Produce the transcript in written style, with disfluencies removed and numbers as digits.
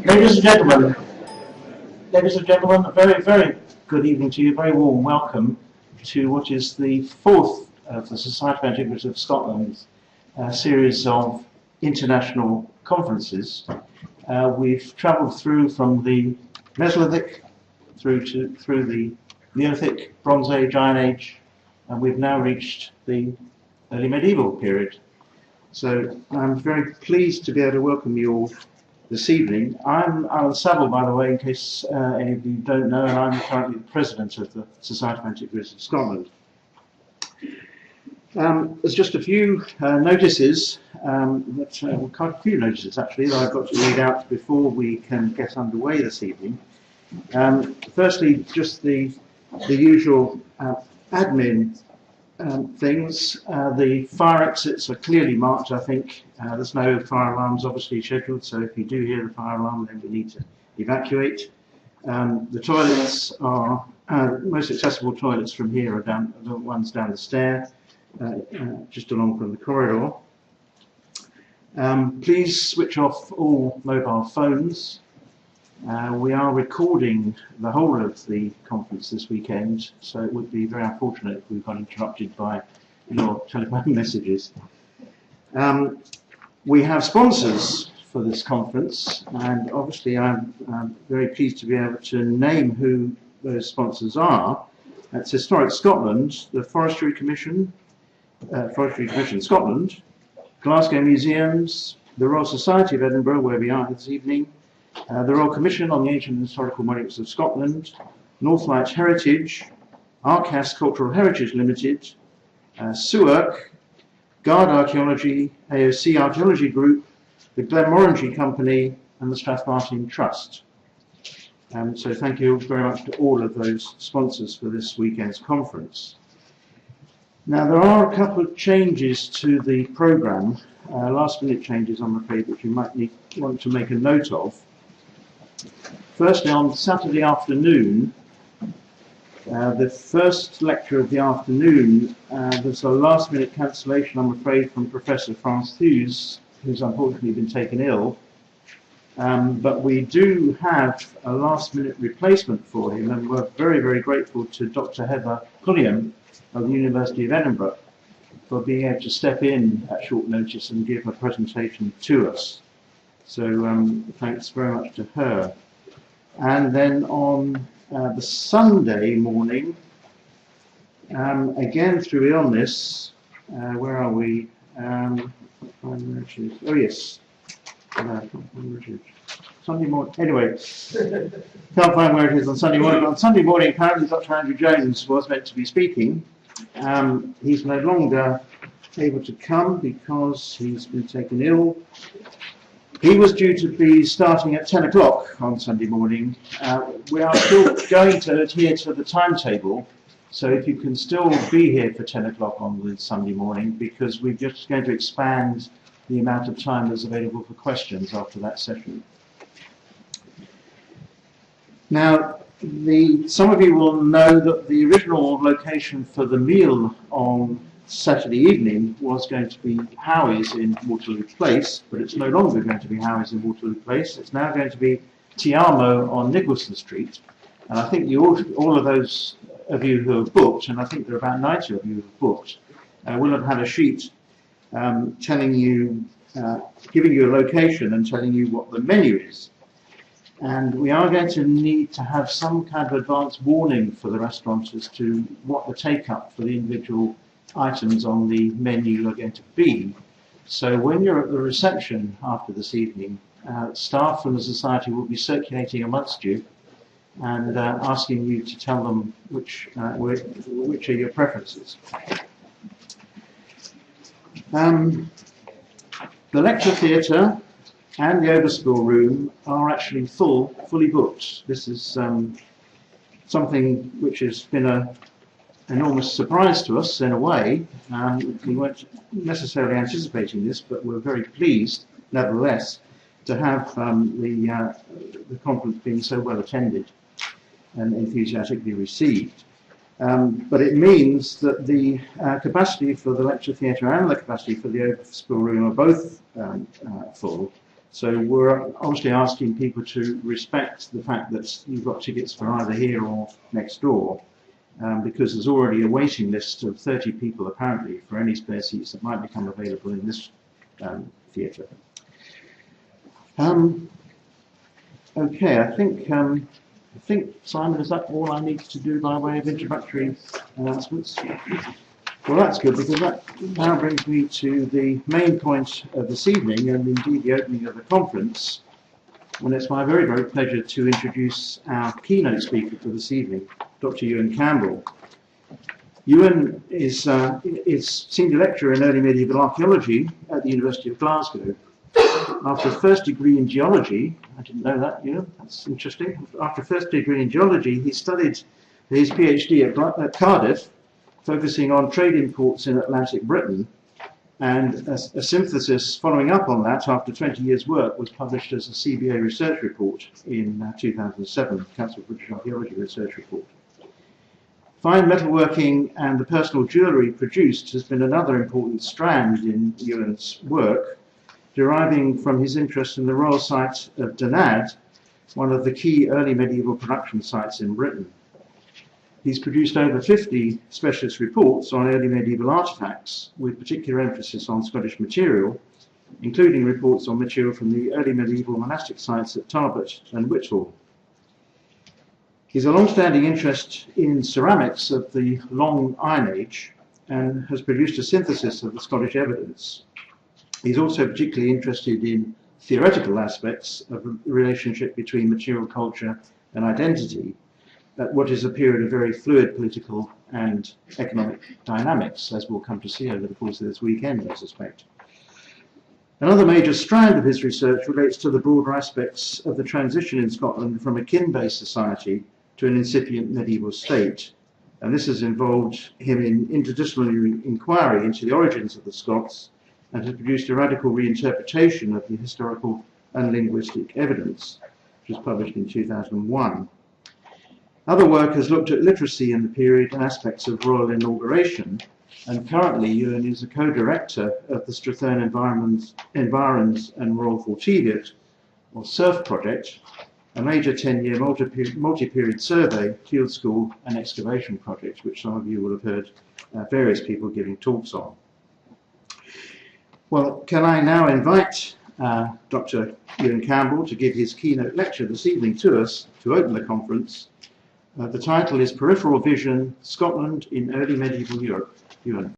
Ladies and gentlemen, a very, very good evening to you, very warm welcome to what is the fourth of the Society of Antiquaries of Scotland's series of international conferences. We've travelled through from the Mesolithic through the Neolithic, Bronze Age, Iron Age, and we've now reached the early medieval period. So I'm very pleased to be able to welcome you all this evening. I'm Alan Saville, by the way, in case any of you don't know, and I'm currently the president of the Society of Antiquaries of Scotland. There's just a few notices, quite a few notices actually, that I've got to read out before we can get underway this evening. Firstly, just the usual admin things. The fire exits are clearly marked, I think. There's no fire alarms obviously scheduled, so if you do hear the fire alarm, then we need to evacuate. The toilets are, most accessible toilets from here are the ones down the stair, just along from the corridor. Please switch off all mobile phones. We are recording the whole of the conference this weekend, so it would be very unfortunate if we got interrupted by your telephone messages. We have sponsors for this conference, and obviously I'm very pleased to be able to name who those sponsors are. That's Historic Scotland, the Forestry Commission Scotland, Glasgow Museums, the Royal Society of Edinburgh, where we are this evening, the Royal Commission on the Ancient and Historical Monuments of Scotland, Northlight Heritage, Arcas Cultural Heritage Limited, SUARC, Guard Archaeology, AOC Archaeology Group, the Glenmorangie Company, and the Strathmartin Trust. So thank you very much to all of those sponsors for this weekend's conference. Now there are a couple of changes to the programme, last minute changes I'm afraid, which you might want to make a note of. Firstly, on Saturday afternoon, the first lecture of the afternoon, there's a last minute cancellation, I'm afraid, from Professor France Hughes, who's unfortunately been taken ill. But we do have a last minute replacement for him, and we're very, very grateful to Dr. Heather Pulliam of the University of Edinburgh for being able to step in at short notice and give a presentation to us. So thanks very much to her. And then on the Sunday morning, again through illness, where are we? Oh yes, Sunday morning. Anyway, can't find where it is on Sunday morning. But on Sunday morning, apparently Dr. Andrew Jones was meant to be speaking. He's no longer able to come because he's been taken ill. He was due to be starting at 10 o'clock on Sunday morning. We are still going to adhere to the timetable, so if you can still be here for 10 o'clock on the Sunday morning, because we're just going to expand the amount of time that's available for questions after that session. Now, some of you will know that the original location for the meal on Saturday evening was going to be Howie's in Waterloo Place, but it's no longer going to be Howie's in Waterloo Place. It's now going to be Tiamo on Nicholson Street. And I think all of those of you who have booked, and I think there are about 90 of you who have booked, will have had a sheet telling you, giving you a location and telling you what the menu is. And we are going to need to have some kind of advance warning for the restaurants as to what the take-up for the individual items on the menu are going to be. So when you're at the reception after this evening, staff from the Society will be circulating amongst you and asking you to tell them which are your preferences. The lecture theatre and the overschool room are actually fully booked. This is something which has been an enormous surprise to us in a way. We weren't necessarily anticipating this, but we're very pleased, nevertheless, to have the conference being so well attended and enthusiastically received. But it means that the capacity for the lecture theatre and the capacity for the overschool room are both full, So we're obviously asking people to respect the fact that you've got tickets for either here or next door, because there's already a waiting list of 30 people apparently for any spare seats that might become available in this theatre. Okay, I think Simon, is that all I need to do by way of introductory announcements? Well, that's good, because that now brings me to the main point of this evening, and indeed the opening of the conference. And it's my very great pleasure to introduce our keynote speaker for this evening, Dr. Ewan Campbell. Ewan is Senior Lecturer in Early Medieval Archaeology at the University of Glasgow. After a first degree in geology, I didn't know that, Ewan, that's interesting. After a first degree in geology, he studied his PhD at Cardiff, focusing on trade imports in Atlantic Britain, and a synthesis following up on that after 20 years' work was published as a CBA research report in 2007, Council of British Archaeology Research Report. Fine metalworking and the personal jewellery produced has been another important strand in Ewan's work, deriving from his interest in the royal site of Danad, one of the key early medieval production sites in Britain. He's produced over 50 specialist reports on early medieval artefacts, with particular emphasis on Scottish material, including reports on material from the early medieval monastic sites at Tarbert and Whitehall. He's a long-standing interest in ceramics of the Long Iron Age and has produced a synthesis of the Scottish evidence. He's also particularly interested in theoretical aspects of the relationship between material culture and identity, at what is a period of very fluid political and economic dynamics, as we'll come to see over the course of this weekend, I suspect. Another major strand of his research relates to the broader aspects of the transition in Scotland from a kin-based society to an incipient medieval state, and this has involved him in interdisciplinary inquiry into the origins of the Scots and has produced a radical reinterpretation of the historical and linguistic evidence, which was published in 2001. Other work has looked at literacy in the period and aspects of royal inauguration, and currently Ewan is a co-director of the Strathearn Environs and Royal Forteviot, or SURF project, a major 10-year multi-period survey, field school and excavation project, which some of you will have heard various people giving talks on. Well, can I now invite Dr. Ewan Campbell to give his keynote lecture this evening to us to open the conference. The title is Peripheral Vision, Scotland in Early Medieval Europe. Ewan.